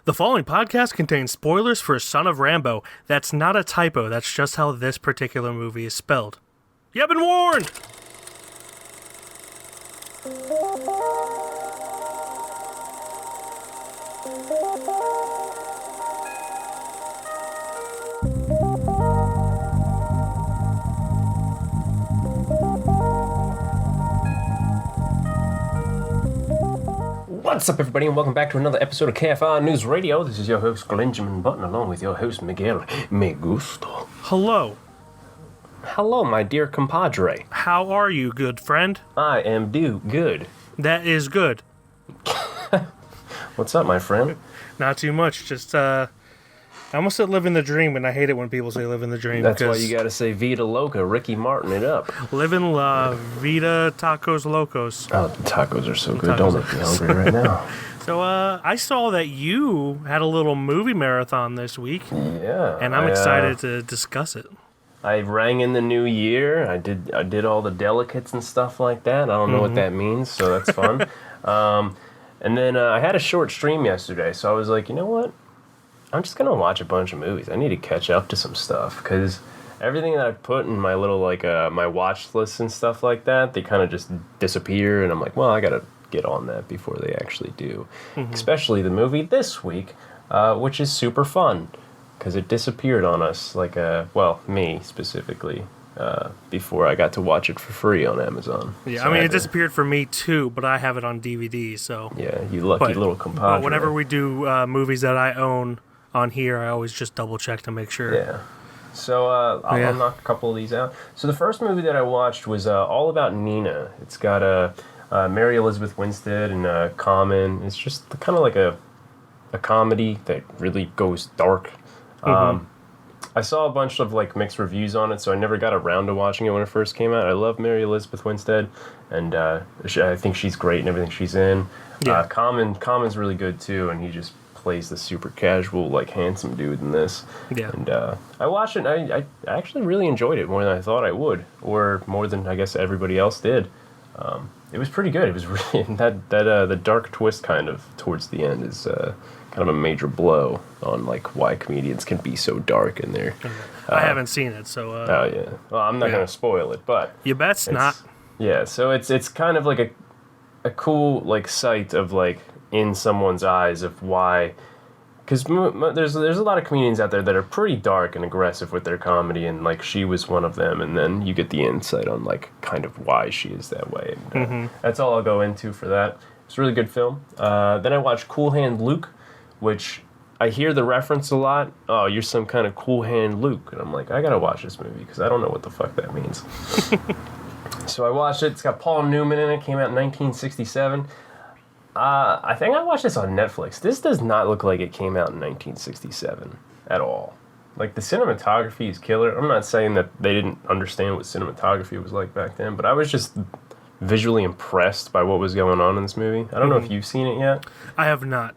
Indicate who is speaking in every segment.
Speaker 1: The following podcast contains spoilers for Son of Rambow. That's not a typo, that's just how this particular movie is spelled. You've been warned!
Speaker 2: What's up, everybody, and welcome back to another episode of KFR News Radio. This is your host, Glenjamin Button, along with your host, Miguel Me Gusto.
Speaker 1: Hello.
Speaker 2: Hello, my dear compadre.
Speaker 1: How are you, good friend?
Speaker 2: I am good.
Speaker 1: That is good.
Speaker 2: What's up, my friend?
Speaker 1: Not too much, just, I almost said living the dream, and I hate it when people say living the dream.
Speaker 2: That's why you gotta say Vida Loca, Ricky Martin it up.
Speaker 1: Living La Vida Tacos Locos.
Speaker 2: Oh, the tacos are so good. Don't make me hungry right now.
Speaker 1: So, I saw that you had a little movie marathon this week.
Speaker 2: Yeah.
Speaker 1: And I'm excited to discuss it.
Speaker 2: I rang in the new year. I did all the delicates and stuff like that. I don't know what that means, so that's fun. And then I had a short stream yesterday, so I was like, you know what? I'm just going to watch a bunch of movies. I need to catch up to some stuff, because everything that I've put in my little, my watch list and stuff like that, they kind of just disappear, and I'm like, well, I got to get on that before they actually do. Especially the movie this week, which is super fun, because it disappeared on us, me specifically, before I got to watch it for free on Amazon.
Speaker 1: Yeah,
Speaker 2: so
Speaker 1: it disappeared for me too, but I have it on DVD, so...
Speaker 2: Yeah, you lucky little compadre.
Speaker 1: But whenever we do movies that I own on here, I always just double check to make sure.
Speaker 2: Yeah. So I'll knock a couple of these out. So the first movie that I watched was All About Nina. It's got Mary Elizabeth Winstead and Common. It's just kind of like a comedy that really goes dark. I saw a bunch of mixed reviews on it, so I never got around to watching it when it first came out. I love Mary Elizabeth Winstead, and I think she's great in everything she's in.
Speaker 1: Yeah.
Speaker 2: Common's really good too, and he just plays the super casual, handsome dude in this. Yeah. And I watched it, and I actually really enjoyed it more than I thought I would, or more than I guess everybody else did. It was pretty good. It was really the dark twist kind of towards the end is kind of a major blow on why comedians can be so dark in there.
Speaker 1: I haven't seen it, so.
Speaker 2: Oh yeah. Well, I'm not gonna spoil it, but
Speaker 1: you bet's not.
Speaker 2: Yeah. So it's kind of like a cool sight of in someone's eyes of why, because there's a lot of comedians out there that are pretty dark and aggressive with their comedy, and she was one of them, and then you get the insight on kind of why she is that way. And, that's all I'll go into for that. It's a really good film. Then I watched Cool Hand Luke, which I hear the reference a lot. Oh, you're some kind of cool hand Luke, and I'm like, I gotta watch this movie because I don't know what the fuck that means. So I watched it. It's got Paul Newman in it. Came out in 1967. I think I watched this on Netflix. This does not look like it came out in 1967 at all. The cinematography is killer. I'm not saying that they didn't understand what cinematography was like back then, but I was just visually impressed by what was going on in this movie. I don't know if you've seen it yet.
Speaker 1: I have not.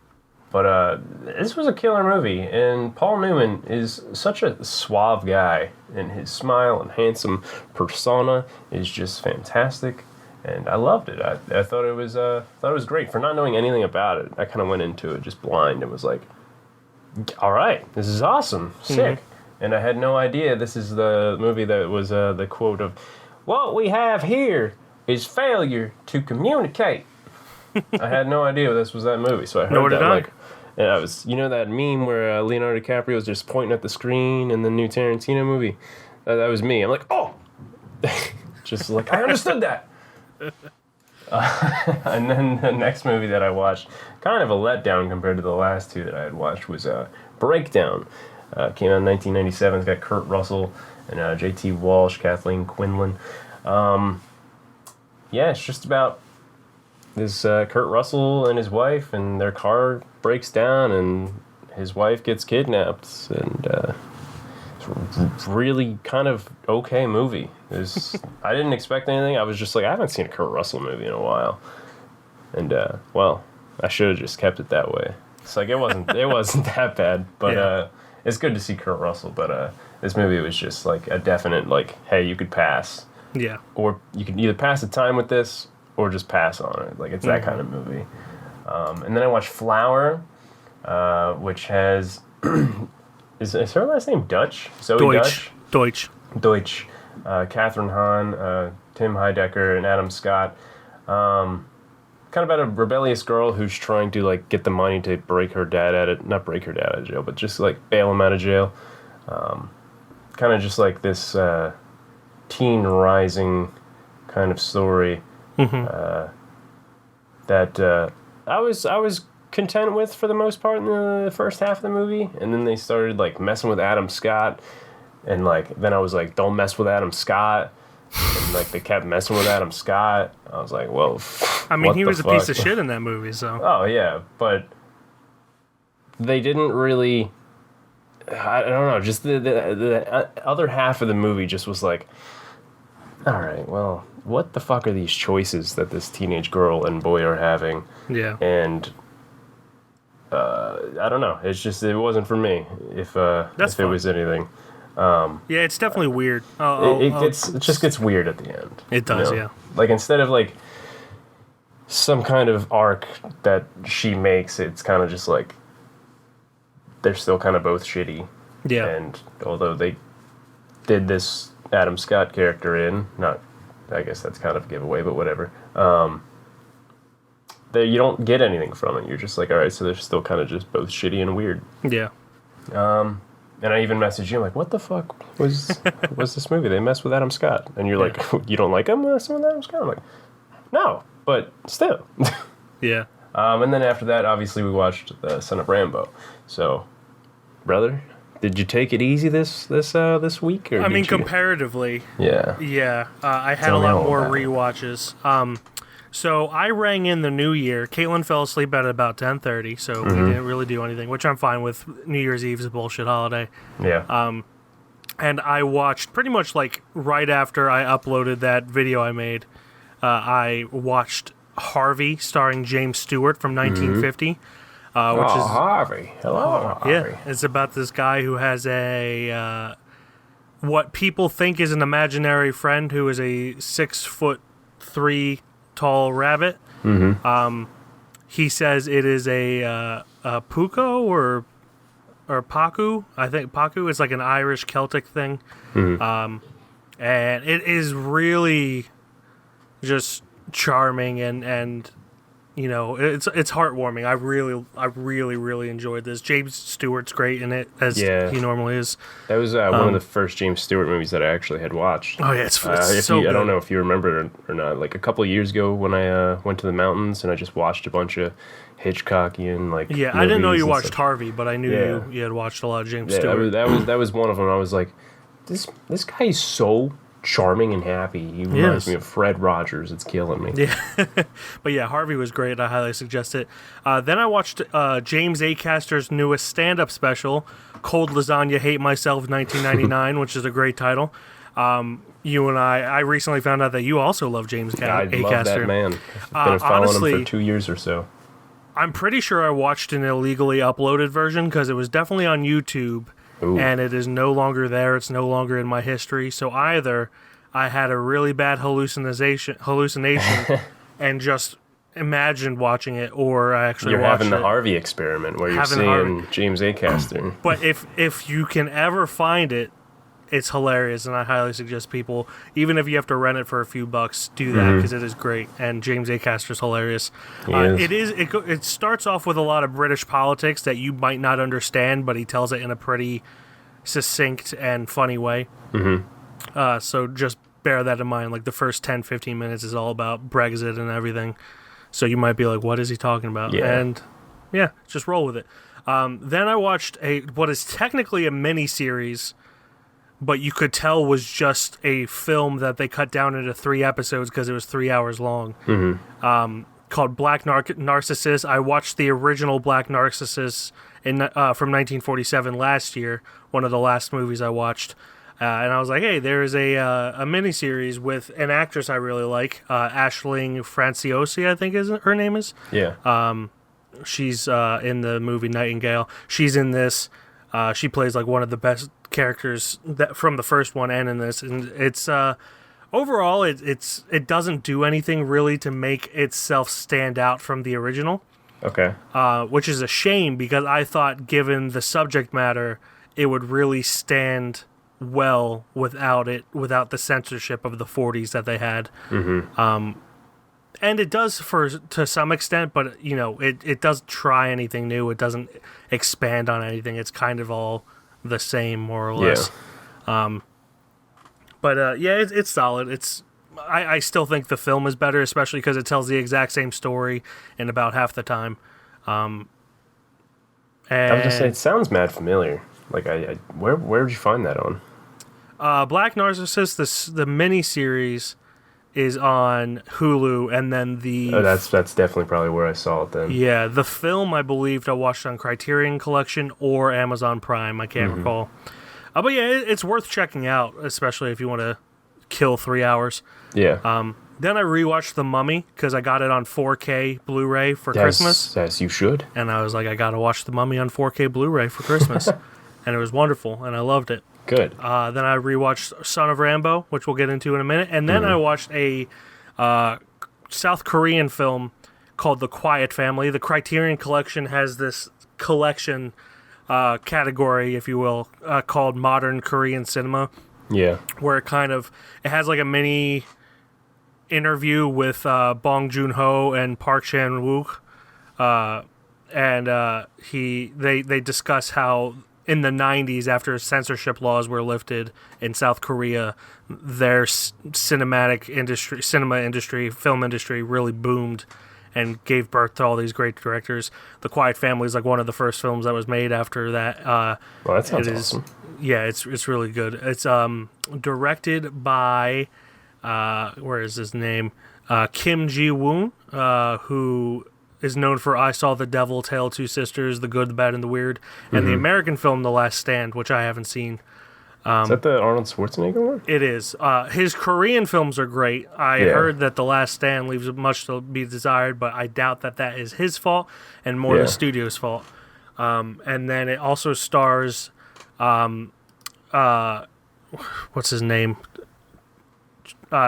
Speaker 2: But this was a killer movie, and Paul Newman is such a suave guy, and his smile and handsome persona is just fantastic. And I loved it. I thought it was great. For not knowing anything about it, I kind of went into it just blind and was like, all right, this is awesome, sick. And I had no idea this is the movie that was the quote of, what we have here is failure to communicate. I had no idea this was that movie, so I heard that and I was, that meme where Leonardo DiCaprio was just pointing at the screen in the new Tarantino movie. That was me. I'm like, oh, just I understood that. And then the next movie that I watched, kind of a letdown compared to the last two that I had watched, was Breakdown. Came out in 1997. It's got Kurt Russell and J.T. Walsh, Kathleen Quinlan. It's just about this Kurt Russell and his wife, and their car breaks down, and his wife gets kidnapped, and it's really kind of okay movie. I didn't expect anything. I was just I haven't seen a Kurt Russell movie in a while, and I should have just kept it that way. It's it wasn't that bad, but it's good to see Kurt Russell. But this movie was just a definite hey, you could pass, or you could either pass the time with this or just pass on it. It's that kind of movie. And then I watched Flower, which has is her last name Dutch? Zoe
Speaker 1: Deutsch.
Speaker 2: Deutsch, Catherine Hahn, Tim Heidecker, and Adam Scott. Kind of about a rebellious girl who's trying to like get the money to not break her dad out of jail, but just like bail him out of jail. Kind of just like this teen rising kind of story that I was content with for the most part in the first half of the movie, and then they started like messing with Adam Scott, and like then I was like, don't mess with Adam Scott, and like they kept messing with Adam Scott. I was like, whoa.
Speaker 1: I mean, he was a piece of shit in that movie, so.
Speaker 2: Oh yeah, but they didn't really. I don't know. Just the other half of the movie just was like, all right, well, what the fuck are these choices that this teenage girl and boy are having?
Speaker 1: Yeah.
Speaker 2: And I don't know. It's just it wasn't for me. If it was anything.
Speaker 1: Yeah, it's definitely weird.
Speaker 2: It just gets weird at the end.
Speaker 1: It does, yeah.
Speaker 2: Like instead of like some kind of arc that she makes, it's kind of just like they're still kind of both shitty.
Speaker 1: Yeah.
Speaker 2: And although they did this Adam Scott character I guess that's kind of a giveaway, but whatever. You don't get anything from it. You're just like, all right, so they're still kind of just both shitty and weird.
Speaker 1: Yeah.
Speaker 2: And I even messaged you, I'm like, what the fuck was this movie? They messed with Adam Scott. And you're like, you don't like him messing with Adam Scott? I'm like, no, but still.
Speaker 1: Yeah.
Speaker 2: And then after that, obviously, we watched Son of Rambow. So, brother, did you take it easy this week? Or
Speaker 1: I mean, comparatively.
Speaker 2: Yeah.
Speaker 1: Yeah. I had a lot more rewatches. So I rang in the new year. Caitlin fell asleep at about 10:30, so we didn't really do anything, which I'm fine with. New Year's Eve is a bullshit holiday.
Speaker 2: Yeah.
Speaker 1: And I watched pretty much like right after I uploaded that video I made, I watched Harvey starring James Stewart from 1950. Which is
Speaker 2: Harvey. Hello, Harvey.
Speaker 1: Yeah, it's about this guy who has a what people think is an imaginary friend who is a 6'3" tall rabbit. He says it is a puko or paku. I think paku is like an Irish Celtic thing, and it is really just charming and you know it's heartwarming. I really enjoyed this. James Stewart's great in it as he normally is.
Speaker 2: That was one of the first James Stewart movies that I actually had watched.
Speaker 1: Oh yeah, it's so good.
Speaker 2: I don't know if you remember it or not. Like a couple of years ago when I went to the mountains and I just watched a bunch of Hitchcockian like
Speaker 1: I didn't know you watched Harvey, but I knew you had watched a lot of James Stewart.
Speaker 2: That was one of them. I was like, this guy is so charming and happy. He reminds me of Fred Rogers. It's killing me.
Speaker 1: Yeah. But yeah, Harvey was great. I highly suggest it. Then I watched James Acaster's newest stand-up special, Cold Lasagna Hate Myself 1999, which is a great title. You and I recently found out that you also love James Acaster.
Speaker 2: I love that man. I've been following him for 2 years or so.
Speaker 1: I'm pretty sure I watched an illegally uploaded version because it was definitely on YouTube.
Speaker 2: Ooh.
Speaker 1: And it is no longer there. It's no longer in my history. So either I had a really bad hallucination and just imagined watching it, or I actually
Speaker 2: You're
Speaker 1: watched
Speaker 2: having the
Speaker 1: it.
Speaker 2: Harvey experiment where you're seeing James Acaster.
Speaker 1: But if you can ever find it, it's hilarious, and I highly suggest people, even if you have to rent it for a few bucks, do that because it is great. And James Acaster's hilarious. It starts off with a lot of British politics that you might not understand, but he tells it in a pretty succinct and funny way. So just bear that in mind. Like the first 10-15 minutes is all about Brexit and everything. So you might be like, what is he talking about?
Speaker 2: Yeah.
Speaker 1: And yeah, just roll with it. Then I watched what is technically a mini-series, but you could tell was just a film that they cut down into 3 episodes because it was 3 hours long. Called Black Narcissus. I watched the original Black Narcissus from 1947 last year, one of the last movies I watched. And I was like, hey, there's a miniseries with an actress I really like, Aisling Franciosi, I think her name is.
Speaker 2: Yeah.
Speaker 1: She's in the movie Nightingale. She's in this. She plays like one of the best characters from the first one and in this. And it's overall, it doesn't do anything really to make itself stand out from the original.
Speaker 2: Okay.
Speaker 1: Which is a shame because I thought, given the subject matter, it would really stand well without the censorship of the 40s that they had. And it does to some extent, but it doesn't try anything new. It doesn't expand on anything. It's kind of all the same, more or less. But it's solid. I still think the film is better, especially because it tells the exact same story in about half the time. And
Speaker 2: I was gonna say, it sounds mad familiar. Like, where did you find that on?
Speaker 1: Black Narcissus, the miniseries, is on Hulu, and then
Speaker 2: that's definitely probably where I saw it then.
Speaker 1: Yeah, the film, I believed I watched on Criterion Collection or Amazon Prime. I can't recall. But yeah, it's worth checking out, especially if you want to kill 3 hours.
Speaker 2: Yeah.
Speaker 1: Then I rewatched The Mummy because I got it on 4K Blu-ray for Christmas.
Speaker 2: Yes, you should.
Speaker 1: And I was like, I got to watch The Mummy on 4K Blu-ray for Christmas. And it was wonderful, and I loved it.
Speaker 2: Good.
Speaker 1: Then I rewatched Son of Rambow, which we'll get into in a minute. And then I watched a South Korean film called The Quiet Family. The Criterion Collection has this collection category, if you will, called Modern Korean Cinema.
Speaker 2: Yeah.
Speaker 1: Where it has like a mini interview with Bong Joon-ho and Park Chan-wook. They discuss how in the 90s, after censorship laws were lifted in South Korea, their film industry really boomed and gave birth to all these great directors. The Quiet Family is like one of the first films that was made after that.
Speaker 2: Well, that sounds awesome.
Speaker 1: Yeah, it's really good. It's directed by where is his name? Kim Ji-woon, who is known for I Saw the Devil, Tale of Two Sisters, The Good, the Bad, and the Weird, and the American film The Last Stand, which I haven't seen.
Speaker 2: Is that the Arnold Schwarzenegger one?
Speaker 1: It is. His Korean films are great. I heard that The Last Stand leaves much to be desired, but I doubt that is his fault and more the studio's fault. And then it also stars, what's his name?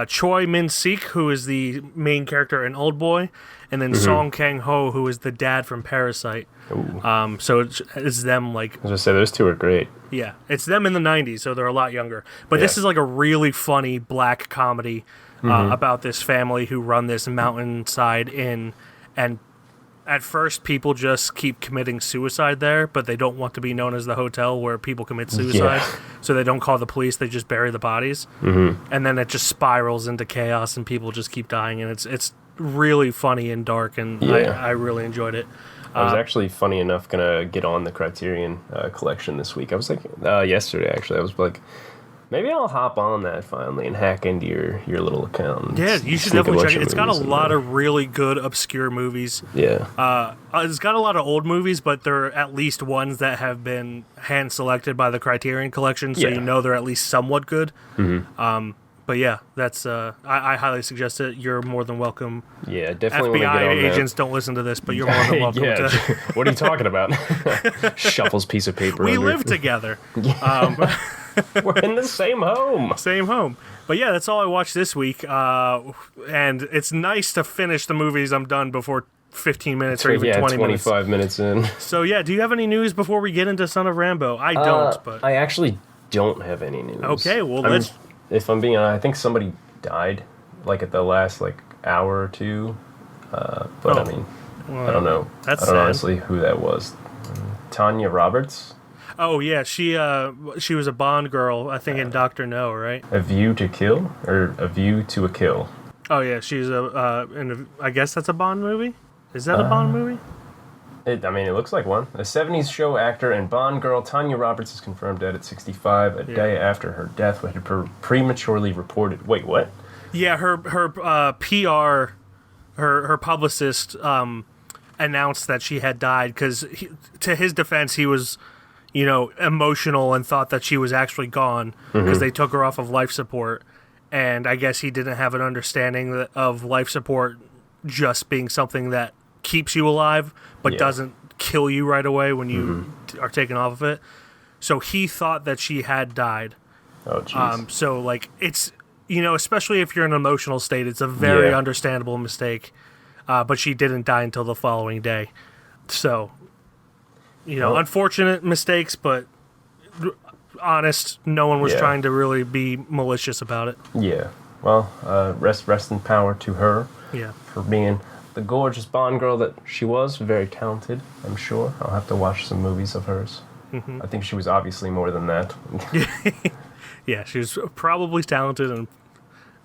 Speaker 1: Choi Min-sik, who is the main character in Oldboy, and then Song Kang-ho, who is the dad from Parasite. So it's them, like...
Speaker 2: I was going to say, those two are great.
Speaker 1: Yeah, it's them in the 90s, so they're a lot younger. But this is like a really funny black comedy about this family who run this mountainside inn, and at first people just keep committing suicide there, but they don't want to be known as the hotel where people commit suicide, so they don't call the police, they just bury the bodies. And then it just spirals into chaos, and people just keep dying, and it's really funny and dark, and I really enjoyed it.
Speaker 2: I was actually, funny enough, going to get on the Criterion collection this week. I was like, yesterday, actually. I was like, maybe I'll hop on that finally and hack into your little account.
Speaker 1: Yeah, you should definitely check it. It's got a lot of really good, obscure movies.
Speaker 2: Yeah.
Speaker 1: It's got a lot of old movies, but there are at least ones that have been hand-selected by the Criterion Collection, so you know they're at least somewhat good. But yeah, that's I highly suggest it. You're more than welcome.
Speaker 2: Yeah, definitely.
Speaker 1: FBI agents don't listen to this, but you're more than welcome to.
Speaker 2: What are you talking about? Shuffles piece of paper.
Speaker 1: We live together.
Speaker 2: We're in the same home.
Speaker 1: Same home. But yeah, that's all I watched this week. And it's nice to finish the movies I'm done before 15 minutes or even 20 minutes.
Speaker 2: 25 minutes in.
Speaker 1: So yeah, do you have any news before we get into Son of Rambow? I don't, but...
Speaker 2: I actually don't have any news.
Speaker 1: Okay, well, let's...
Speaker 2: If I'm being honest, I think somebody died, like, at the last, hour or two. But, I mean, I don't know.
Speaker 1: That's
Speaker 2: I don't know honestly who that was. Tanya Roberts?
Speaker 1: Oh, yeah, she was a Bond girl, I think, in Dr. No, right?
Speaker 2: A View to Kill? Or A View to a Kill?
Speaker 1: Oh, yeah, she's I guess that's a Bond movie? Is that a Bond movie?
Speaker 2: It looks like one. A 70s show actor and Bond girl Tanya Roberts is confirmed dead at 65, a day after her death had prematurely reported. Wait, what?
Speaker 1: Yeah, her PR, her publicist announced that she had died because, to his defense, he was, emotional and thought that she was actually gone because they took her off of life support. And I guess he didn't have an understanding of life support just being something that keeps you alive but doesn't kill you right away when you are taken off of it. So he thought that she had died.
Speaker 2: Oh, jeez.
Speaker 1: So, it's, especially if you're in an emotional state, it's a very understandable mistake. but she didn't die until the following day. So, unfortunate mistakes, but honest, no one was trying to really be malicious about it.
Speaker 2: Yeah. Well, rest in power to her.
Speaker 1: Yeah.
Speaker 2: For being the gorgeous Bond girl that she was. Very talented, I'm sure. I'll have to watch some movies of hers. Mm-hmm. I think she was obviously more than that.
Speaker 1: Yeah, she was probably talented and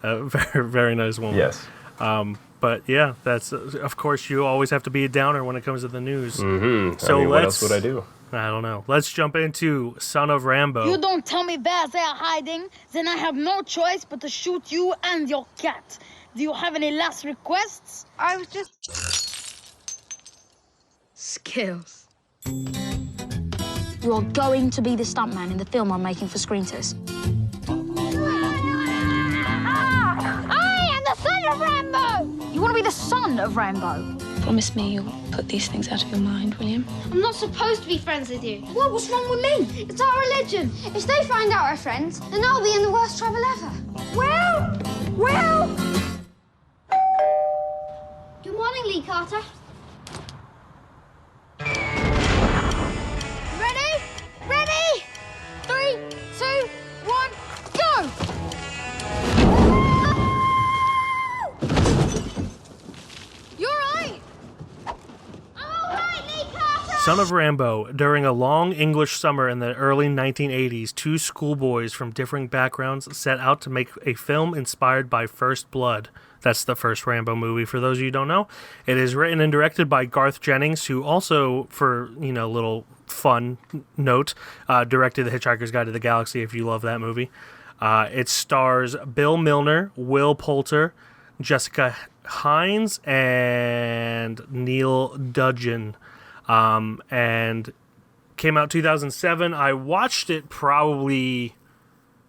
Speaker 1: a very, very nice woman.
Speaker 2: Yes.
Speaker 1: But yeah, that's of course you always have to be a downer when it comes to the news.
Speaker 2: Mm-hmm.
Speaker 1: So
Speaker 2: what else would I do?
Speaker 1: I don't know. Let's jump into Son of Rambow.
Speaker 3: You don't tell me where they are hiding, then I have no choice but to shoot you and your cat. Do you have any last requests?
Speaker 4: I was just...
Speaker 3: Skills. You're going to be the stuntman in the film I'm making for Screen Test. I am the son of Rambow! You want to be the son of Rambow?
Speaker 5: Promise me you'll put these things out of your mind, William.
Speaker 6: I'm not supposed to be friends with you. What? What's wrong with me? It's our religion. If they find out we're friends, then I'll be in the worst trouble ever. Well... Good morning, Lee Carter. Ready? Ready? 3, 2, 1, go! You all right? I'm all right, Lee Carter!
Speaker 1: Son of Rambow. During a long English summer in the early 1980s, two schoolboys from different backgrounds set out to make a film inspired by First Blood. That's the first Rambo movie, for those of you who don't know. It is written and directed by Garth Jennings, who also, for, little fun note, directed The Hitchhiker's Guide to the Galaxy, if you love that movie. It stars Bill Milner, Will Poulter, Jessica Hines, and Neil Dudgeon. And came out 2007. I watched it probably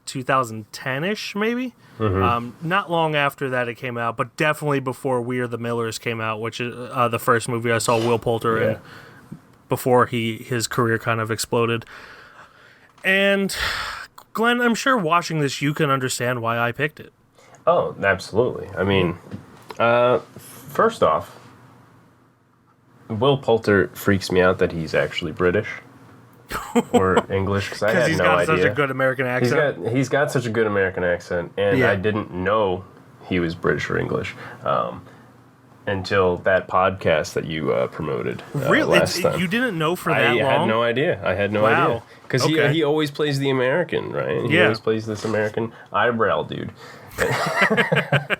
Speaker 1: 2010-ish, maybe. Mm-hmm. Not long after that it came out, but definitely before We Are the Millers came out, which is the first movie I saw Will Poulter in before his career kind of exploded. And Glenn, I'm sure watching this you can understand why I picked it.
Speaker 2: Oh, absolutely. I mean, first off, Will Poulter freaks me out that he's actually British. Or English, because I had
Speaker 1: he's
Speaker 2: no
Speaker 1: got
Speaker 2: idea.
Speaker 1: such a good American accent.
Speaker 2: He's got such a good American accent, and I didn't know he was British or English until that podcast that you promoted last time.
Speaker 1: You didn't know for that long?
Speaker 2: I had no idea.
Speaker 1: Wow.
Speaker 2: Because he always plays the American, right? He always plays this American eyebrow dude.
Speaker 1: That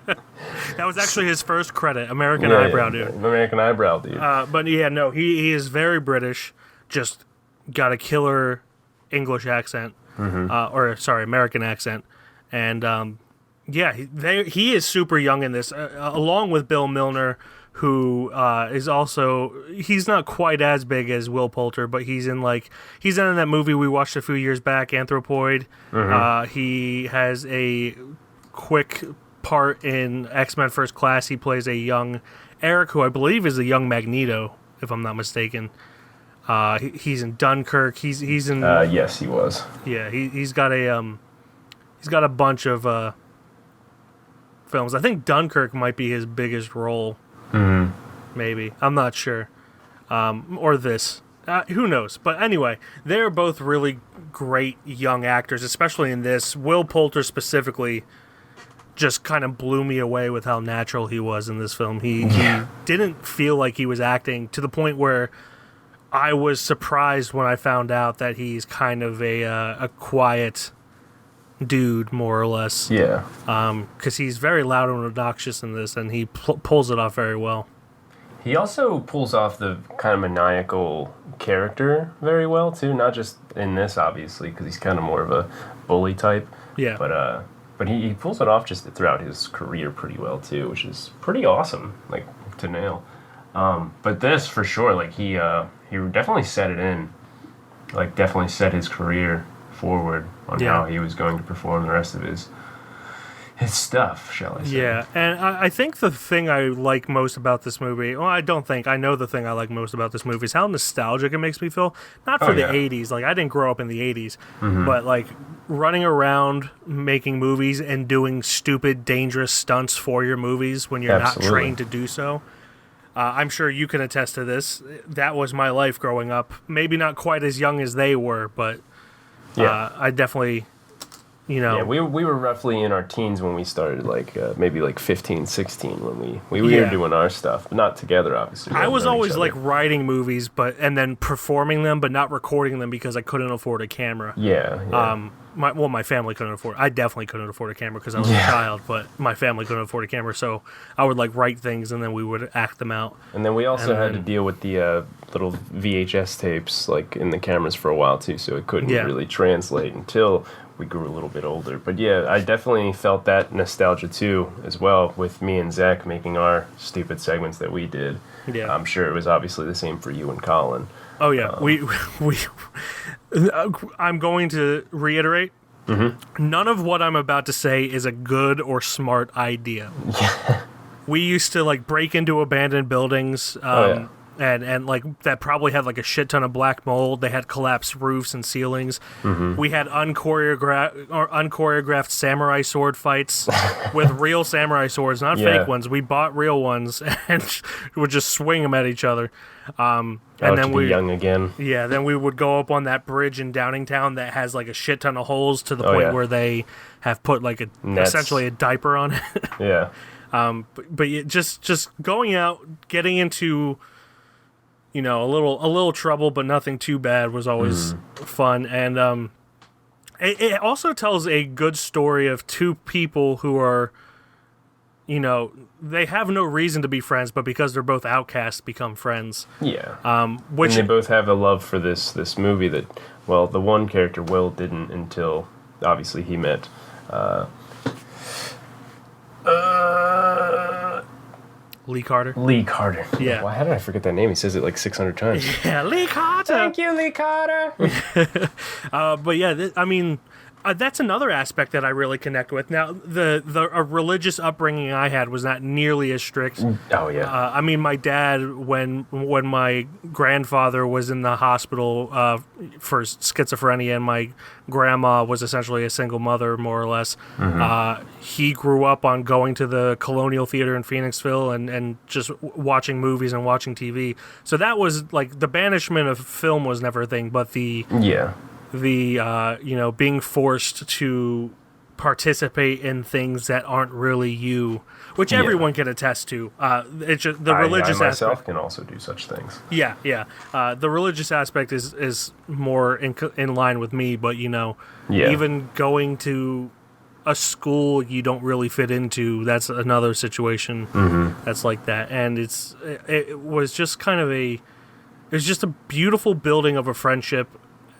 Speaker 1: was actually his first credit, American eyebrow dude.
Speaker 2: American eyebrow dude.
Speaker 1: But he is very British, just got a killer English accent, American accent, and he is super young in this, along with Bill Milner, who is also, he's not quite as big as Will Poulter, but he's in that movie we watched a few years back, Anthropoid. Mm-hmm. He has a quick part in X-Men First Class. He plays a young Eric, who I believe is a young Magneto, if I'm not mistaken. He's in Dunkirk. He's in.
Speaker 2: Yes, he was.
Speaker 1: Yeah, he's got a bunch of films. I think Dunkirk might be his biggest role. Mm-hmm. Maybe, I'm not sure. Or this. Who knows? But anyway, they're both really great young actors, especially in this. Will Poulter specifically just kind of blew me away with how natural he was in this film. He didn't feel like he was acting, to the point where I was surprised when I found out that he's kind of a quiet dude, more or less.
Speaker 2: Yeah.
Speaker 1: Because he's very loud and obnoxious in this, and he pulls it off very well.
Speaker 2: He also pulls off the kind of maniacal character very well, too. Not just in this, obviously, because he's kind of more of a bully type.
Speaker 1: Yeah.
Speaker 2: But he pulls it off just throughout his career pretty well, too, which is pretty awesome, to nail. But this, for sure, he definitely set it in, definitely set his career forward on how he was going to perform the rest of his stuff, shall I say.
Speaker 1: Yeah, and I think the thing I like most about this movie, I know the thing I like most about this movie is how nostalgic it makes me feel. Not for the 80s, I didn't grow up in the 80s, but running around making movies and doing stupid, dangerous stunts for your movies when you're not trained to do so. I'm sure you can attest to this. That was my life growing up. Maybe not quite as young as they were, but I definitely,
Speaker 2: Yeah, we were roughly in our teens when we started, like maybe like 15, 16 when we were doing our stuff, but not together, obviously.
Speaker 1: I was always like writing movies, and then performing them, but not recording them because I couldn't afford a camera.
Speaker 2: Yeah.
Speaker 1: My family couldn't afford. I definitely couldn't afford a camera because I was a child, but my family couldn't afford a camera, so I would like write things and then we would act them out.
Speaker 2: And then we also had to deal with the little VHS tapes like in the cameras for a while too, so it couldn't really translate until we grew a little bit older. But yeah, I definitely felt that nostalgia too, as well, with me and Zach making our stupid segments that we did.
Speaker 1: Yeah.
Speaker 2: I'm sure it was obviously the same for you and Colin.
Speaker 1: Oh yeah, we I'm going to reiterate. Mm-hmm. None of what I'm about to say is a good or smart idea. We used to like break into abandoned buildings. And like that probably had like a shit ton of black mold. They had collapsed roofs and ceilings. Mm-hmm. We had unchoreographed samurai sword fights with real samurai swords, not fake ones. We bought real ones and would just swing them at each other. And then
Speaker 2: we young again.
Speaker 1: Yeah, then we would go up on that bridge in Downingtown that has like a shit ton of holes to the point where they have put like essentially a diaper on it.
Speaker 2: Yeah.
Speaker 1: But just going out, getting into a little trouble, but nothing too bad was always fun. And it also tells a good story of two people who are, they have no reason to be friends, but because they're both outcasts, become friends.
Speaker 2: Yeah.
Speaker 1: And
Speaker 2: they both have a love for this movie that, well, the one character, Will, didn't until, obviously, he met...
Speaker 1: Lee Carter.
Speaker 2: Yeah. Why? How did I forget that name? He says it like 600 times.
Speaker 1: Yeah, Lee Carter.
Speaker 2: Thank you, Lee Carter.
Speaker 1: But yeah, that's another aspect that I really connect with. Now, the religious upbringing I had was not nearly as strict.
Speaker 2: Oh yeah.
Speaker 1: I mean, my dad, when my grandfather was in the hospital for schizophrenia, and my grandma was essentially a single mother, more or less. Mm-hmm. He grew up on going to the Colonial Theater in Phoenixville and just watching movies and watching TV. So that was like the banishment of film was never a thing, but the being forced to participate in things that aren't really you, which everyone can attest to. It's just the religious
Speaker 2: I myself
Speaker 1: aspect
Speaker 2: can also do such things.
Speaker 1: Yeah. The religious aspect is more in line with me, but even going to a school you don't really fit into, that's another situation that's like that. And it was just kind of it was just a beautiful building of a friendship.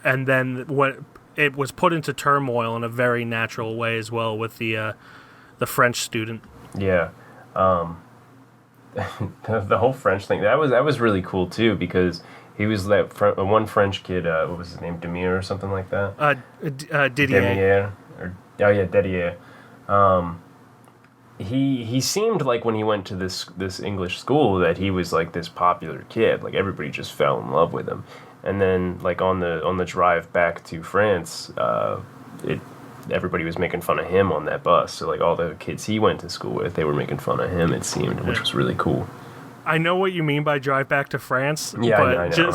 Speaker 1: And then when it was put into turmoil in a very natural way as well with the French student. Yeah,
Speaker 2: the whole French thing that was really cool too, because he was that one French kid. What was his name? Demir or something like that.
Speaker 1: Didier.
Speaker 2: Didier. He seemed like when he went to this English school that he was like this popular kid. Like everybody just fell in love with him. And then, like on the drive back to France, everybody was making fun of him on that bus. So like all the kids he went to school with, they were making fun of him. It seemed, which was really cool.
Speaker 1: I know what you mean by drive back to France.
Speaker 2: Yeah,
Speaker 1: but
Speaker 2: I know.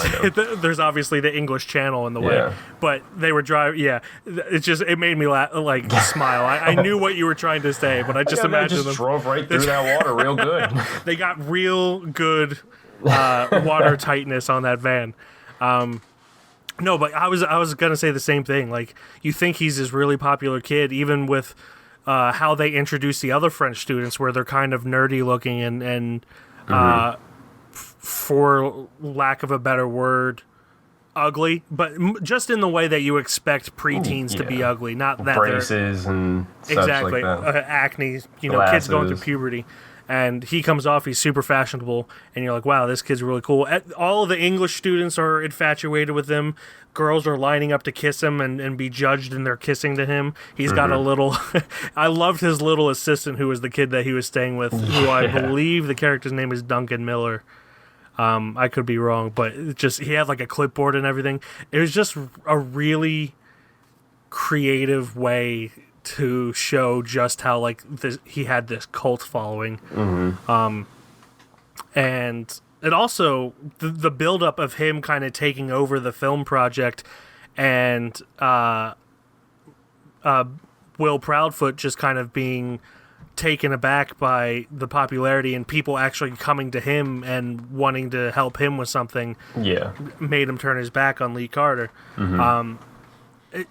Speaker 1: There's obviously the English Channel in the way, but they were driving. Yeah, it made me smile. I knew what you were trying to say, but I just imagined them
Speaker 2: drove right through that water real good.
Speaker 1: They got real good water tightness on that van. No, but I was gonna say the same thing. Like, you think he's this really popular kid, even with how they introduce the other French students, where they're kind of nerdy looking and for lack of a better word, ugly. But just in the way that you expect preteens to be ugly, not that
Speaker 2: braces and such
Speaker 1: exactly
Speaker 2: like that.
Speaker 1: Acne.
Speaker 2: Glasses.
Speaker 1: Kids going through puberty. And he comes off, he's super fashionable, and you're like, wow, this kid's really cool. All of the English students are infatuated with him. Girls are lining up to kiss him and be judged in their kissing to him. He's got a little... I loved his little assistant, who was the kid that he was staying with, who I believe the character's name is Duncan Miller. I could be wrong, but he had like a clipboard and everything. It was just a really creative way to show just how he had this cult following. And it also, the buildup of him kind of taking over the film project and Will Proudfoot just kind of being taken aback by the popularity and people actually coming to him and wanting to help him with something made him turn his back on Lee Carter.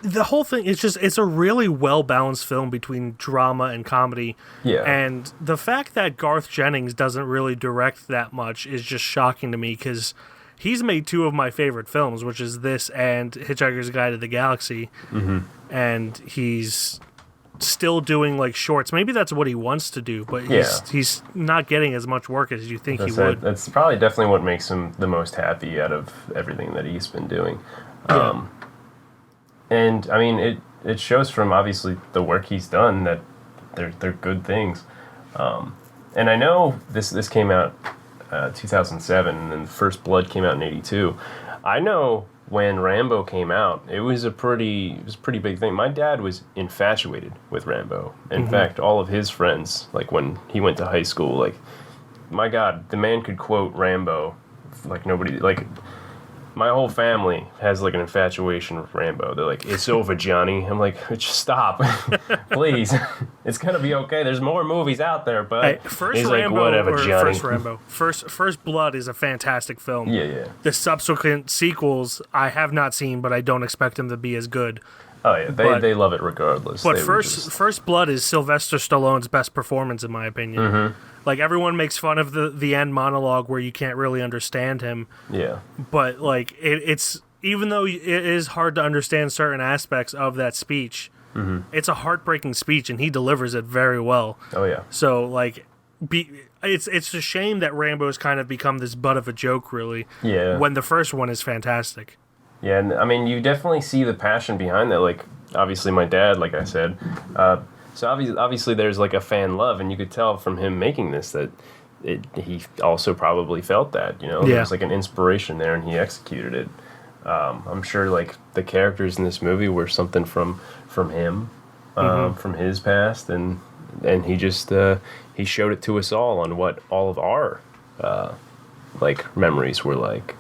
Speaker 1: The whole thing is just, it's a really well-balanced film between drama and comedy.
Speaker 2: Yeah.
Speaker 1: And the fact that Garth Jennings doesn't really direct that much is just shocking to me, because he's made two of my favorite films, which is this and Hitchhiker's Guide to the Galaxy. And he's still doing like shorts. Maybe that's what he wants to do, but he's not getting as much work as you think he would.
Speaker 2: That's probably definitely what makes him the most happy out of everything that he's been doing. And I mean, it shows from obviously the work he's done that they're good things. And I know this came out 2007, and then First Blood came out in '82. I know when Rambow came out, it was a pretty big thing. My dad was infatuated with Rambow. In fact, all of his friends, like when he went to high school, like, my God, the man could quote Rambow like nobody. Like, my whole family has like an infatuation with Rambow. They're like, "It's over, Johnny." I'm like, "Just stop, please. It's gonna be okay. There's more movies out there." But
Speaker 1: first
Speaker 2: he's
Speaker 1: Rambow,
Speaker 2: like, "Whatever, Johnny."
Speaker 1: First Rambow. First Blood is a fantastic film.
Speaker 2: Yeah.
Speaker 1: The subsequent sequels I have not seen, but I don't expect them to be as good.
Speaker 2: Oh yeah, they love it regardless.
Speaker 1: But First Blood is Sylvester Stallone's best performance, in my opinion. Like, everyone makes fun of the end monologue where you can't really understand him.
Speaker 2: Yeah.
Speaker 1: But like it's even though it is hard to understand certain aspects of that speech, it's a heartbreaking speech, and he delivers it very well.
Speaker 2: Oh yeah.
Speaker 1: So like, it's a shame that Rambo's kind of become this butt of a joke, really.
Speaker 2: Yeah.
Speaker 1: When the first one is fantastic.
Speaker 2: Yeah, and I mean, you definitely see the passion behind that. Like, obviously, my dad, like I said, so obviously there's like a fan love, and you could tell from him making this that he also probably felt that, you know, there's like an inspiration there, and he executed it. I'm sure like the characters in this movie were something from him, from his past, and he just he showed it to us all on what all of our like memories were like.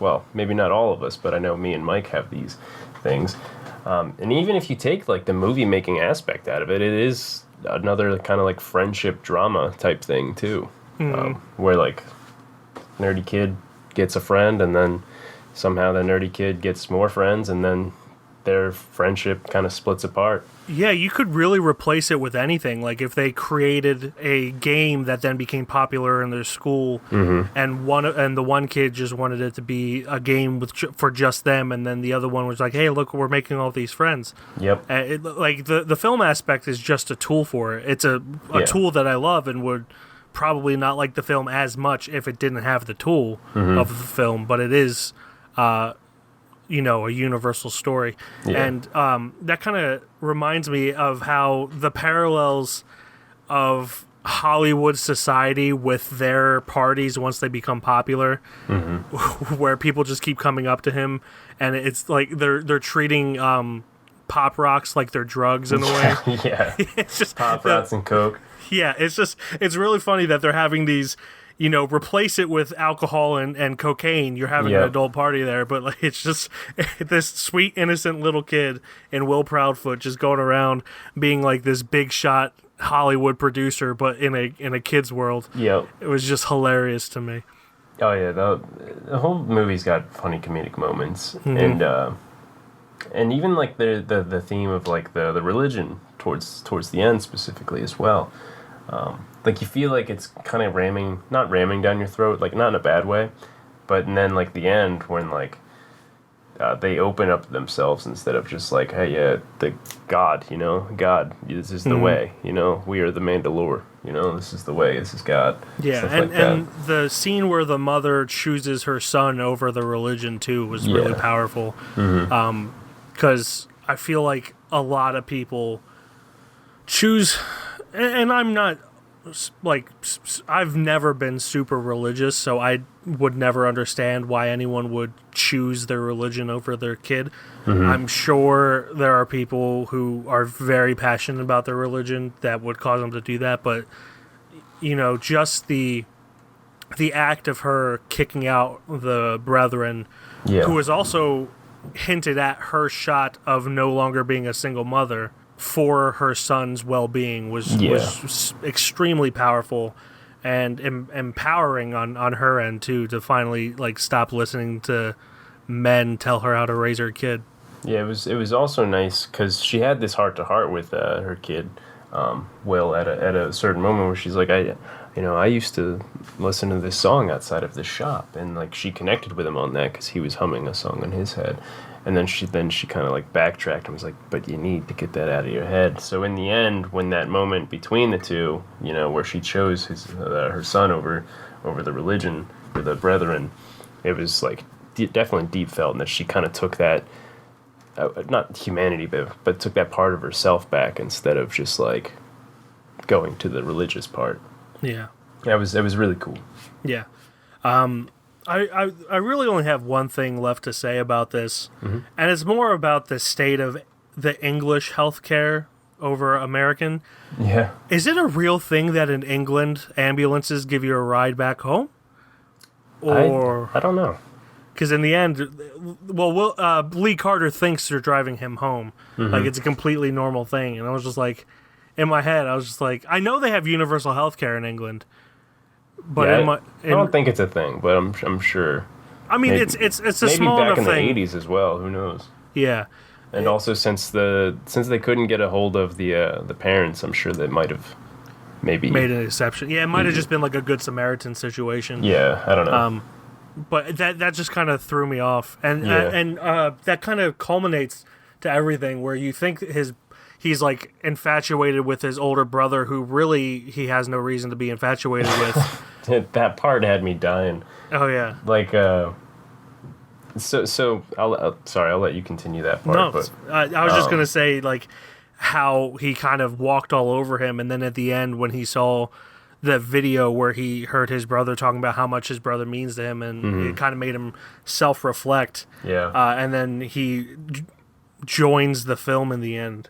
Speaker 2: Well, maybe not all of us, but I know me and Mike have these things. And even if you take like the movie making aspect out of it, it is another kind of like friendship drama type thing too, where like nerdy kid gets a friend, and then somehow the nerdy kid gets more friends, and then their friendship kind of splits apart.
Speaker 1: Yeah, you could really replace it with anything. Like, if they created a game that then became popular in their school, and the one kid just wanted it to be a game for just them, and then the other one was like, "Hey, look, we're making all these friends."
Speaker 2: Yep.
Speaker 1: Like the film aspect is just a tool for it. It's a tool that I love, and would probably not like the film as much if it didn't have the tool of the film. But it is, you know, a universal story. And that kind of reminds me of how the parallels of Hollywood society with their parties once they become popular, where people just keep coming up to him, and it's like they're treating pop rocks like they're drugs in a way. It's just
Speaker 2: Pop rocks and Coke.
Speaker 1: Yeah, it's really funny that they're having these, you know, replace it with alcohol and cocaine. You're having an adult party there, but like, it's just this sweet, innocent little kid in Will Proudfoot just going around being like this big shot Hollywood producer, but in a kid's world. It was just hilarious to me.
Speaker 2: Oh yeah, the whole movie's got funny comedic moments, and even like the theme of like the religion towards the end specifically as well. Like, you feel like it's kind of not ramming down your throat, like not in a bad way, but and then like the end when like they open up themselves instead of just like, hey, the God, you know, God, this is the way, you know, we are the Mandalore, you know, this is the way, this is God.
Speaker 1: Yeah, and the scene where the mother chooses her son over the religion too was really powerful, because I feel like a lot of people choose, and I'm not, like, I've never been super religious, so I would never understand why anyone would choose their religion over their kid. I'm sure there are people who are very passionate about their religion that would cause them to do that, but, you know, just the the act of her kicking out the brethren,
Speaker 2: Yeah.
Speaker 1: who was also hinted at her shot of no longer being a single mother for her son's well-being was extremely powerful and empowering on her end too, to finally like stop listening to men tell her how to raise her kid.
Speaker 2: Yeah, it was also nice because she had this heart-to-heart with her kid, Will, at a certain moment where she's like, I used to listen to this song outside of this shop, and like she connected with him on that because he was humming a song in his head, and then she kind of like backtracked and was like, but you need to get that out of your head. So in the end, when that moment between the two, where she chose her son over the religion or the brethren, it was like definitely deep felt, and that she kind of took that. Not humanity, but took that part of herself back instead of just like going to the religious part.
Speaker 1: Yeah,
Speaker 2: it was really cool.
Speaker 1: Yeah, I really only have one thing left to say about this, and it's more about the state of the English healthcare over American.
Speaker 2: Yeah,
Speaker 1: is it a real thing that in England ambulances give you a ride back home? Or
Speaker 2: I don't know.
Speaker 1: Because in the end, Lee Carter thinks they're driving him home. Like, it's a completely normal thing. And I was just like, in my head, I know they have universal health care in England. But
Speaker 2: I don't think it's a thing, but I'm sure.
Speaker 1: I mean, maybe, it's a small enough thing.
Speaker 2: Maybe back in the 80s as well, who knows?
Speaker 1: Yeah.
Speaker 2: And also, since they couldn't get a hold of the parents, I'm sure they might have maybe
Speaker 1: made an exception. Yeah, it might have just been like a Good Samaritan situation.
Speaker 2: Yeah, I don't know.
Speaker 1: But that just kind of threw me off, and that kind of culminates to everything where you think he's like infatuated with his older brother, who really he has no reason to be infatuated with.
Speaker 2: That part had me dying.
Speaker 1: Oh yeah.
Speaker 2: Like so I'll let you continue that part.
Speaker 1: No,
Speaker 2: but,
Speaker 1: I was just gonna say like how he kind of walked all over him, and then at the end when he saw the video where he heard his brother talking about how much his brother means to him, and it kind of made him self-reflect.
Speaker 2: Yeah.
Speaker 1: And then he joins the film in the end.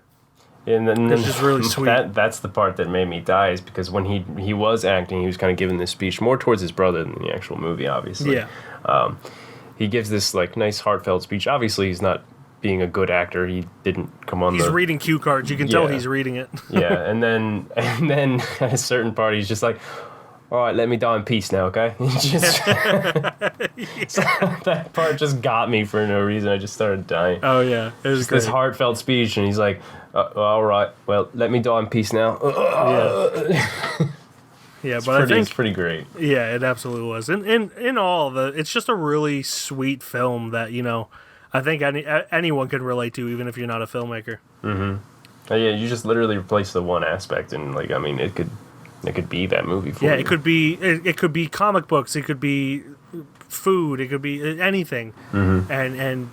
Speaker 2: And then
Speaker 1: it's just really sweet.
Speaker 2: That's the part that made me die, is because when he was acting, he was kind of giving this speech more towards his brother than the actual movie, obviously.
Speaker 1: Yeah.
Speaker 2: He gives this like nice heartfelt speech. Obviously, he's not being a good actor. He didn't come on.
Speaker 1: He's reading cue cards. You can tell he's reading it.
Speaker 2: Yeah, and then at a certain part, he's just like, "All right, let me die in peace now, okay?" So that part just got me for no reason. I just started dying.
Speaker 1: Oh yeah, it was
Speaker 2: just this heartfelt speech, and he's like, "All right, well, let me die in peace now."
Speaker 1: Yeah, but I think
Speaker 2: it's pretty great.
Speaker 1: Yeah, it absolutely was. In all, it's just a really sweet film that I think anyone can relate to, even if you're not a filmmaker.
Speaker 2: Mm-hmm. Yeah, you just literally replace the one aspect, and like, I mean, it could be that movie for you.
Speaker 1: Yeah, it could be comic books, it could be food, it could be anything, and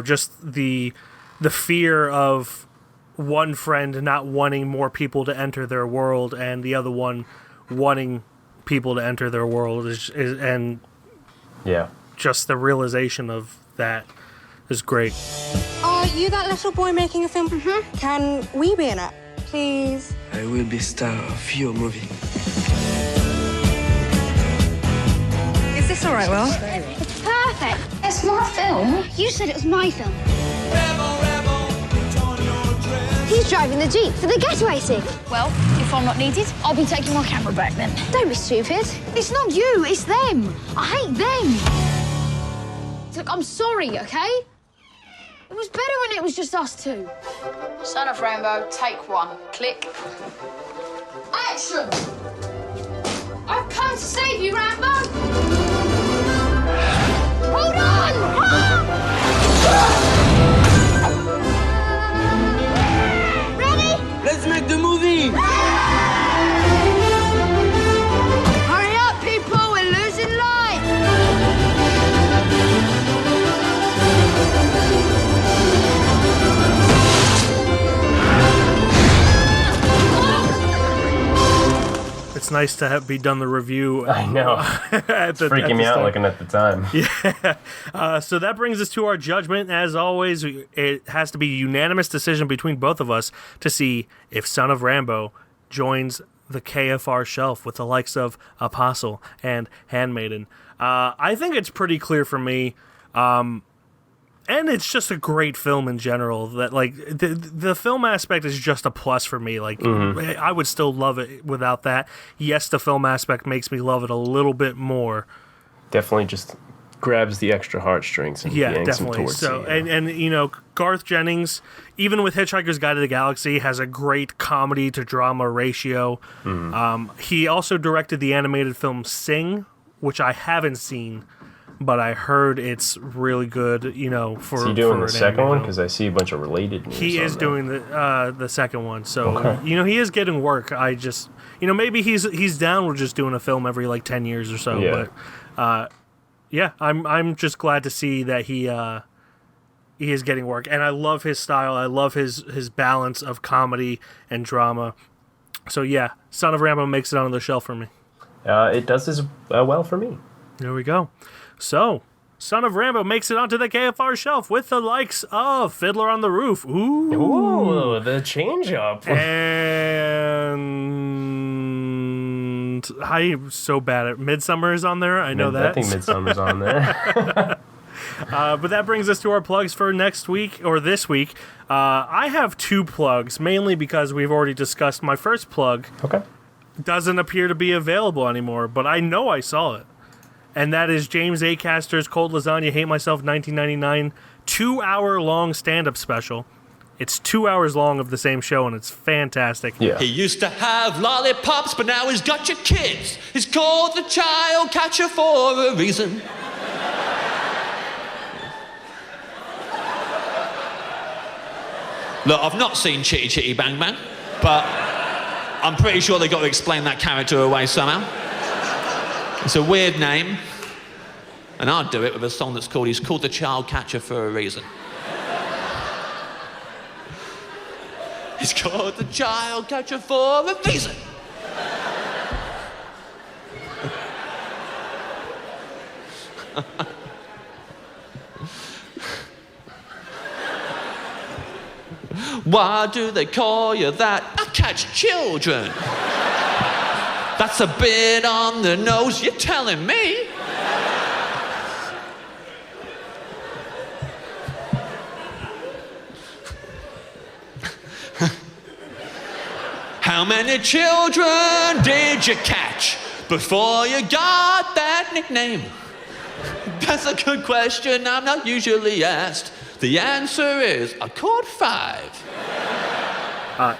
Speaker 1: just the fear of one friend not wanting more people to enter their world, and the other one wanting people to enter their world and just the realization of that is great.
Speaker 4: Are you that little boy making a film? Mm-hmm. Can we be in it, please?
Speaker 7: I will be star of your movie.
Speaker 4: Is this all right, Will?
Speaker 6: It's perfect. It's my film. You said it was my film. He's driving the Jeep for the getaway scene.
Speaker 3: Well, if I'm not needed, I'll be taking my camera back then.
Speaker 6: Don't be stupid.
Speaker 3: It's not you, it's them. I hate them. Look, I'm sorry, okay? It was better when it was just us two.
Speaker 8: Son of Rambow, take one. Click.
Speaker 3: Action! I've come to save you, Rambo! Hold on! Ready?
Speaker 7: Let's make the movie!
Speaker 3: Hurry up, people! We're losing light!
Speaker 1: It's nice to be done the review.
Speaker 2: I know. It's freaking me out looking at the time.
Speaker 1: Yeah. So that brings us to our judgment. As always, it has to be a unanimous decision between both of us to see if Son of Rambow joins the KFR shelf with the likes of Apostle and Handmaiden. I think it's pretty clear for me, and it's just a great film in general. That like the film aspect is just a plus for me. Like I would still love it without that. Yes, the film aspect makes me love it a little bit more.
Speaker 2: Definitely just grabs the extra heartstrings and yanks them towards
Speaker 1: so,
Speaker 2: you.
Speaker 1: And you know, Garth Jennings, even with Hitchhiker's Guide to the Galaxy, has a great comedy to drama ratio. He also directed the animated film Sing, which I haven't seen, but I heard it's really good. You know,
Speaker 2: is he doing the second one? Because I see a bunch of related news.
Speaker 1: He is doing the second one, so you know he is getting work. I just maybe he's down with just doing a film every like 10 years or so, but. Yeah, I'm just glad to see that he is getting work, and I love his style. I love his balance of comedy and drama. So yeah, Son of Rambow makes it on the shelf for me.
Speaker 2: It does as well for me.
Speaker 1: There we go. So Son of Rambow makes it onto the KFR shelf with the likes of Fiddler on the Roof.
Speaker 2: Ooh, the change up.
Speaker 1: And I'm so bad at Midsummer is on there. I know that.
Speaker 2: I think Midsummer's on there.
Speaker 1: But that brings us to our plugs for next week, or this week. I have 2 plugs, mainly because we've already discussed my first plug.
Speaker 2: Okay.
Speaker 1: Doesn't appear to be available anymore, but I know I saw it. And that is James Acaster's Cold Lasagna Hate Myself 1999 2-hour-long stand-up special. It's 2 hours long of the same show, and it's fantastic.
Speaker 2: Yeah.
Speaker 9: He used to have lollipops, but now he's got your kids. He's called the child catcher for a reason. Look, I've not seen Chitty Chitty Bang Bang, but I'm pretty sure they got to explain that character away somehow. It's a weird name, and I'd do it with a song that's called He's Called the Child Catcher for a Reason. He's called the child catcher for a reason. Why do they call you that? I catch children. That's a bit on the nose, you're telling me. How many children did you catch before you got that nickname? That's a good question I'm not usually asked. The answer is I caught 5.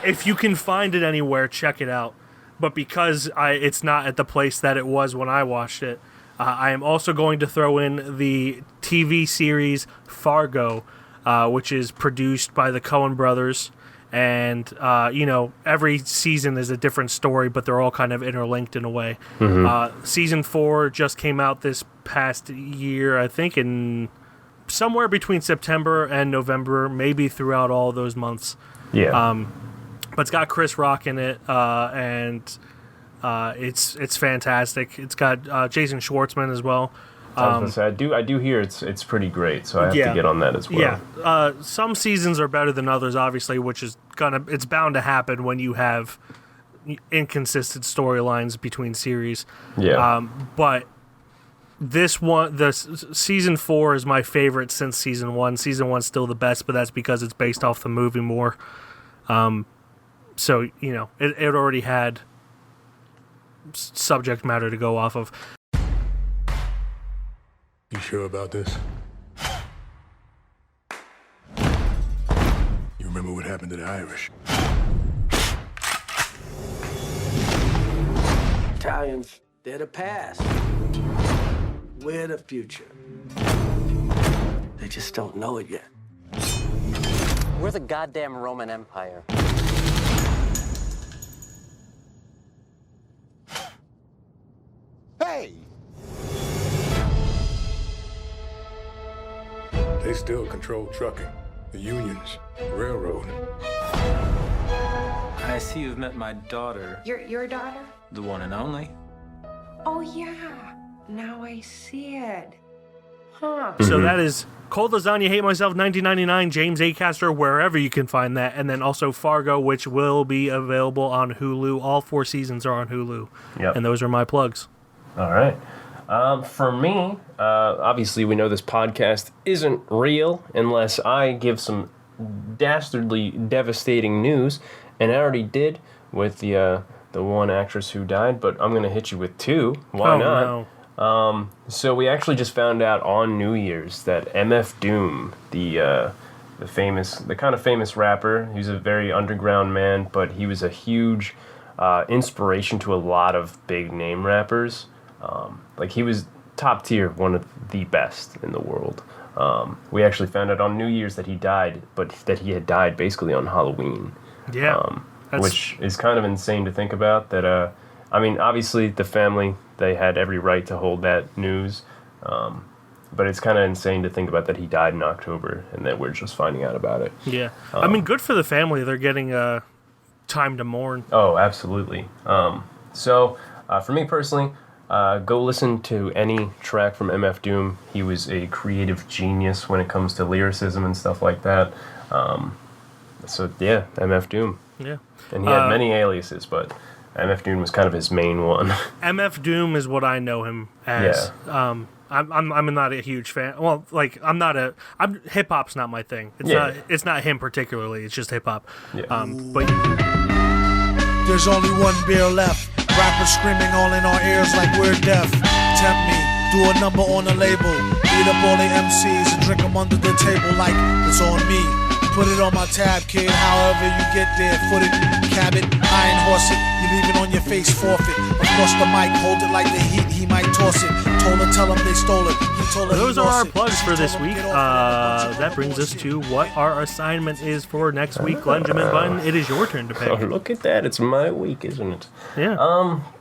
Speaker 1: If you can find it anywhere, check it out. But because it's not at the place that it was when I watched it, I am also going to throw in the TV series Fargo, which is produced by the Coen brothers. And, every season is a different story, but they're all kind of interlinked in a way. Season 4 just came out this past year, I think in somewhere between September and November, maybe throughout all those months.
Speaker 2: Yeah.
Speaker 1: But it's got Chris Rock in it, and it's fantastic. It's got Jason Schwartzman as well.
Speaker 2: I was gonna say, I do hear it's pretty great, so I have to get on that as well.
Speaker 1: Yeah, some seasons are better than others, obviously, which is it's bound to happen when you have inconsistent storylines between series.
Speaker 2: Yeah.
Speaker 1: But this one, season 4 is my favorite since season 1. Season 1's still the best, but that's because it's based off the movie more. So it already had subject matter to go off of.
Speaker 10: You sure about this? You remember what happened to the Irish?
Speaker 11: Italians, they're the past. We're the future. They just don't know it yet.
Speaker 12: We're the goddamn Roman Empire.
Speaker 10: Hey! They still control trucking, the unions, the railroad.
Speaker 13: I see you've met my daughter.
Speaker 14: Your daughter?
Speaker 13: The one and only.
Speaker 14: Oh, yeah. Now I see it.
Speaker 1: So that is Cold Lasagna, Hate Myself, 1999, James Acaster, wherever you can find that. And then also Fargo, which will be available on Hulu. All 4 seasons are on Hulu.
Speaker 2: Yep.
Speaker 1: And those are my plugs.
Speaker 2: All right. For me, obviously we know this podcast isn't real unless I give some dastardly devastating news. And I already did with the one actress who died, but I'm going to hit you with 2. Why not?
Speaker 1: No.
Speaker 2: So we actually just found out on New Year's that MF Doom, the kind of famous rapper, he's a very underground man, but he was a huge inspiration to a lot of big name rappers. Like he was top tier, one of the best in the world. We actually found out on New Year's that he died, but that he had died basically on Halloween.
Speaker 1: Yeah.
Speaker 2: Which is kind of insane to think about. That I mean, obviously the family, they had every right to hold that news, but it's kind of insane to think about that he died in October and that we're just finding out about it.
Speaker 1: Yeah. I mean, good for the family. They're getting time to mourn.
Speaker 2: Oh, absolutely. So for me personally, go listen to any track from MF Doom. He was a creative genius when it comes to lyricism and stuff like that. So yeah, MF Doom.
Speaker 1: Yeah.
Speaker 2: And he had many aliases, but MF Doom was kind of his main one.
Speaker 1: MF Doom is what I know him as. Yeah. I'm not a huge fan. Well, like hip hop's not my thing. It's not him particularly. It's just hip hop.
Speaker 2: Yeah.
Speaker 1: But
Speaker 14: there's only one beer left. Rappers screaming all in our ears like we're deaf. Tempt me, do a number on a label. Beat up all the MCs and drink them under the table like it's on me. Put it on my tab, kid, however you get there. Foot it, cab it, iron horse it. You leave it on your face, forfeit. Across the mic, hold it like the heat, he might toss it. Told her, tell him they stole it. He told her
Speaker 1: those
Speaker 14: he
Speaker 1: are our
Speaker 14: lost
Speaker 1: plugs
Speaker 14: it.
Speaker 1: for this week. That brings us to what our assignment is for next week. Glenjamin Button, it is your turn to pick.
Speaker 2: Oh, look at that. It's my week, isn't it?
Speaker 1: Yeah.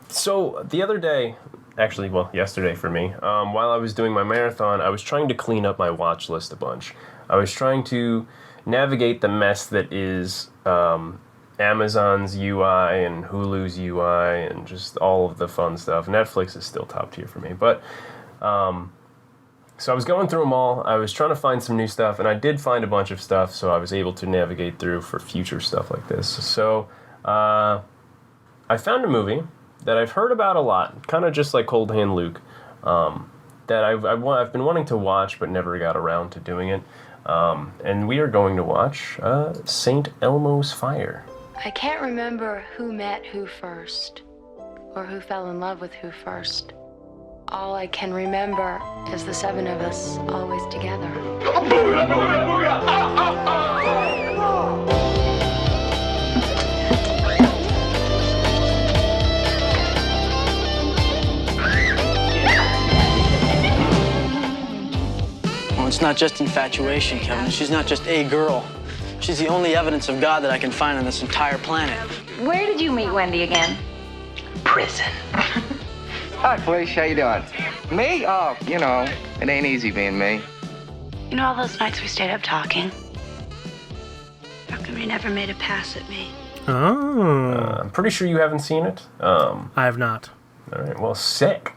Speaker 2: So the other day, actually, well, yesterday for me, while I was doing my marathon, I was trying to clean up my watch list a bunch. I was trying to navigate the mess that is Amazon's UI and Hulu's UI and just all of the fun stuff. Netflix is still top tier for me. But so I was going through them all. I was trying to find some new stuff, and I did find a bunch of stuff, so I was able to navigate through for future stuff like this. So I found a movie that I've heard about a lot, kind of just like Cold Hand Luke, that I've been wanting to watch but never got around to doing it. And we are going to watch St. Elmo's Fire.
Speaker 5: I can't remember who met who first, or who fell in love with who first. All I can remember is the 7 of us always together.
Speaker 15: It's not just infatuation, Kevin. She's not just a girl. She's the only evidence of God that I can find on this entire planet.
Speaker 16: Where did you meet Wendy again?
Speaker 15: Prison.
Speaker 17: Hi, Felicia. How you doing? Me? Oh, you know, it ain't easy being me.
Speaker 5: You know all those nights we stayed up talking? How come you never made a pass at me?
Speaker 1: Oh.
Speaker 2: I'm pretty sure you haven't seen it.
Speaker 1: I have not.
Speaker 2: All right, well, sick.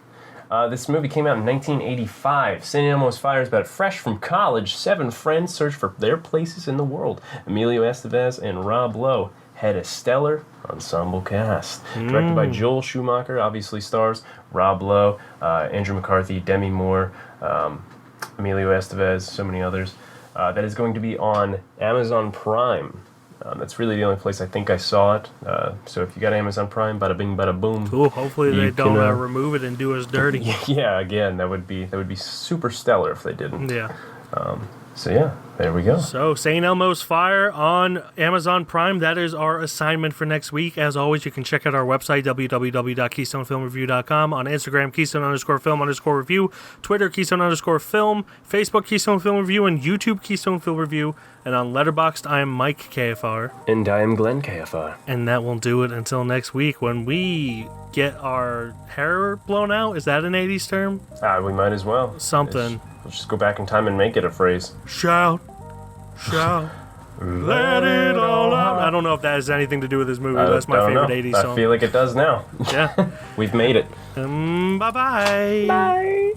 Speaker 2: This movie came out in 1985. St. Elmo's Fire is about fresh from college. 7 friends search for their places in the world. Emilio Estevez and Rob Lowe had a stellar ensemble cast. Directed by Joel Schumacher, obviously stars Rob Lowe, Andrew McCarthy, Demi Moore, Emilio Estevez, so many others. That is going to be on Amazon Prime. That's really the only place I think I saw it. So if you got Amazon Prime, bada bing, bada boom.
Speaker 1: Cool. Hopefully they don't remove it and do us dirty.
Speaker 2: Yeah, again, that would be super stellar if they didn't.
Speaker 1: Yeah.
Speaker 2: So yeah, there we go.
Speaker 1: So St. Elmo's Fire on Amazon Prime. That is our assignment for next week. As always, you can check out our website, www.keystonefilmreview.com. On Instagram, Keystone_film_review. Twitter, Keystone_film. Facebook, Keystone Film Review. And YouTube, Keystone Film Review. And on Letterboxd, I am Mike KFR.
Speaker 2: And I am Glenn KFR.
Speaker 1: And that will do it until next week when we get our hair blown out. Is that an 80s term?
Speaker 2: We might as well.
Speaker 1: Something.
Speaker 2: Let's just go back in time and make it a phrase.
Speaker 1: Shout. Let it all out. I don't know if that has anything to do with this movie. That's my favorite 80s song.
Speaker 2: I feel like it does now.
Speaker 1: Yeah.
Speaker 2: We've made it.
Speaker 1: Bye-bye.
Speaker 2: Bye.